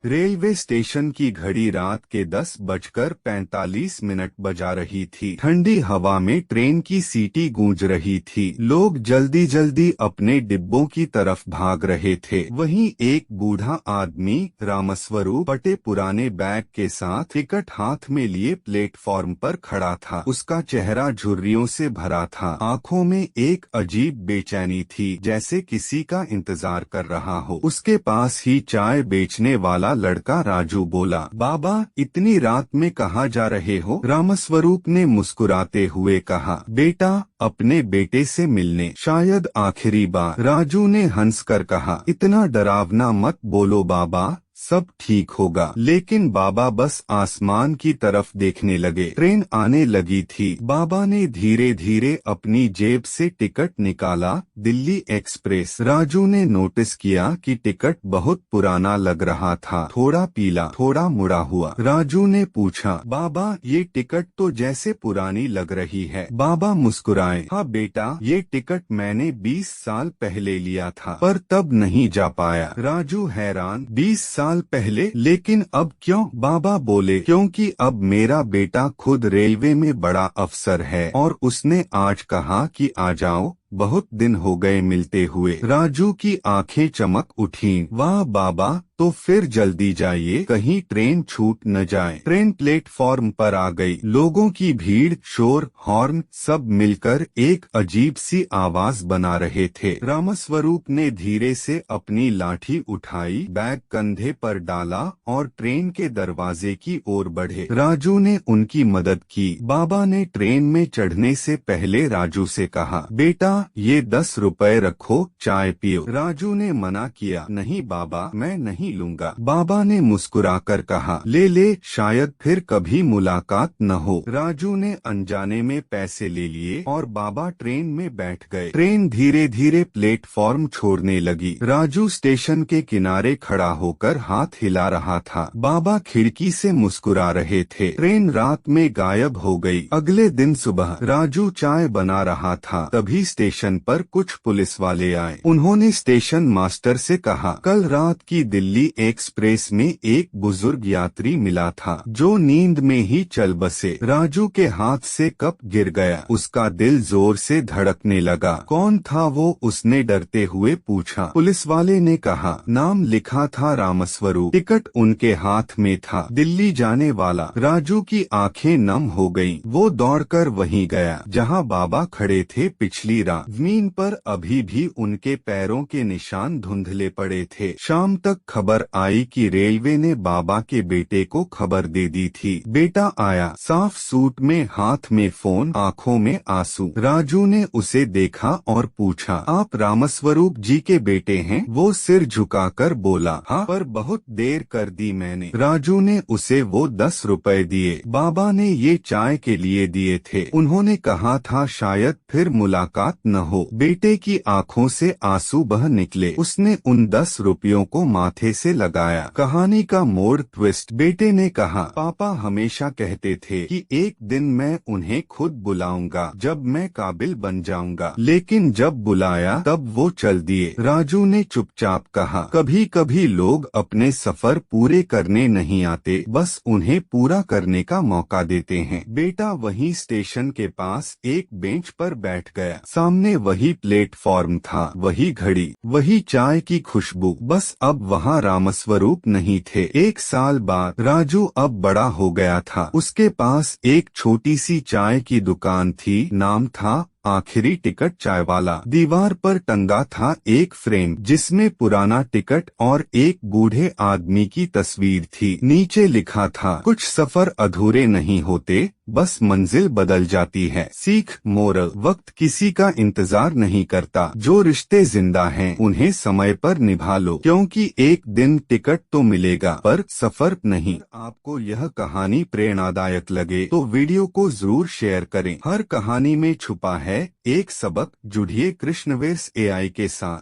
Railway station की घड़ी रात के 10:45 बजा रही थी। ठंडी हवा में ट्रेन की सीटी गूंज रही थी। लोग जल्दी जल्दी अपने डिब्बों की तरफ भाग रहे थे। वहीं एक बूढ़ा आदमी रामस्वरूप फटे पुराने बैग के साथ टिकट हाथ में लिए प्लेटफॉर्म पर खड़ा था। उसका चेहरा झुर्रियों से भरा था। आंखों में एक अजीब बेचैनी थी, जैसे किसी का इंतजार कर रहा हो। उसके पास ही चाय बेचने वाला लड़का राजू बोला, बाबा इतनी रात में कहाँ जा रहे हो? रामस्वरूप ने मुस्कुराते हुए कहा, बेटा अपने बेटे से मिलने, शायद आखिरी बार। राजू ने हंसकर कहा, इतना डरावना मत बोलो बाबा, सब ठीक होगा। लेकिन बाबा बस आसमान की तरफ देखने लगे। ट्रेन आने लगी थी। बाबा ने धीरे धीरे अपनी जेब से टिकट निकाला, दिल्ली एक्सप्रेस। राजू ने नोटिस किया कि टिकट बहुत पुराना लग रहा था, थोड़ा पीला, थोड़ा मुड़ा हुआ। राजू ने पूछा, बाबा ये टिकट तो जैसे पुरानी लग रही है। बाबा मुस्कुराए, हाँ बेटा, ये टिकट मैंने 20 साल पहले लिया था, पर तब नहीं जा पाया। राजू हैरान, 20 साल पहले? लेकिन अब क्यों? बाबा बोले, क्योंकि अब मेरा बेटा खुद रेलवे में बड़ा अफसर है और उसने आज कहा कि आ जाओ, बहुत दिन हो गए मिलते हुए। राजू की आंखें चमक उठीं। वाह बाबा, तो फिर जल्दी जाइए, कहीं ट्रेन छूट न जाए। ट्रेन प्लेटफॉर्म पर आ गई। लोगों की भीड़, शोर, हॉर्न सब मिलकर एक अजीब सी आवाज बना रहे थे। रामस्वरूप ने धीरे से अपनी लाठी उठाई, बैग कंधे पर डाला और ट्रेन के दरवाजे की ओर बढ़े। राजू ने उनकी मदद की। बाबा ने ट्रेन में चढ़ने से पहले राजू से कहा, बेटा ये 10 रुपए रखो, चाय पियो। राजू ने मना किया, नहीं बाबा, मैं नहीं लूंगा। बाबा ने मुस्कुराकर कहा, ले ले, शायद फिर कभी मुलाकात न हो। राजू ने अनजाने में पैसे ले लिए और बाबा ट्रेन में बैठ गए। ट्रेन धीरे धीरे प्लेटफॉर्म छोड़ने लगी। राजू स्टेशन के किनारे खड़ा होकर हाथ हिला रहा था। बाबा खिड़की से मुस्कुरा रहे थे। ट्रेन रात में गायब हो गई। अगले दिन सुबह राजू चाय बना रहा था, तभी स्टेशन पर कुछ पुलिस वाले आए। उन्होंने स्टेशन मास्टर से कहा, कल रात की दिल्ली एक्सप्रेस में एक बुजुर्ग यात्री मिला था, जो नींद में ही चल बसे। राजू के हाथ से कप गिर गया। उसका दिल जोर से धड़कने लगा। कौन था वो? उसने डरते हुए पूछा। पुलिस वाले ने कहा, नाम लिखा था रामस्वरूप, टिकट उनके हाथ में था, दिल्ली जाने वाला। राजू की आंखें नम हो गईं। वो दौड़कर वहीं गया जहां बाबा खड़े थे। पिछली रात जमीन पर अभी भी उनके पैरों के निशान धुंधले पड़े थे। शाम तक खबर आई कि रेलवे ने बाबा के बेटे को खबर दे दी थी। बेटा आया, साफ सूट में, हाथ में फोन, आंखों में आंसू। राजू ने उसे देखा और पूछा, आप रामस्वरूप जी के बेटे हैं? वो सिर झुकाकर बोला, हाँ, पर बहुत देर कर दी मैंने। राजू ने उसे वो 10 रुपए दिए। बाबा ने ये चाय के लिए दिए थे। उन्होंने कहा था शायद फिर मुलाकात न हो। बेटे की आंखों से आंसू बह निकले। उसने उन 10 रुपयों को माथे से लगाया। कहानी का मोड़ ट्विस्ट। बेटे ने कहा, पापा हमेशा कहते थे कि एक दिन मैं उन्हें खुद बुलाऊंगा जब मैं काबिल बन जाऊंगा, लेकिन जब बुलाया तब वो चल दिए। राजू ने चुपचाप कहा, कभी कभी लोग अपने सफर पूरे करने नहीं आते, बस उन्हें पूरा करने का मौका देते हैं। बेटा वहीं स्टेशन के पास एक बेंच पर बैठ गया। सामने वही प्लेटफॉर्म था, वही घड़ी, वही चाय की खुशबू। बस अब वहाँ रामस्वरूप नहीं थे। 1 साल बाद राजू अब बड़ा हो गया था। उसके पास एक छोटी सी चाय की दुकान थी। नाम था आखिरी टिकट चाय वाला। दीवार पर टंगा था एक फ्रेम, जिसमें पुराना टिकट और एक बूढ़े आदमी की तस्वीर थी। नीचे लिखा था, कुछ सफर अधूरे नहीं होते, बस मंजिल बदल जाती है। सीख, मोरल, वक्त किसी का इंतजार नहीं करता। जो रिश्ते जिंदा हैं, उन्हें समय पर निभा लो, क्योंकि एक दिन टिकट तो मिलेगा, पर सफर नहीं। आपको यह कहानी प्रेरणादायक लगे तो वीडियो को जरूर शेयर करें। हर कहानी में छुपा है एक सबक। जुड़िए कृष्णवेस एआई के साथ।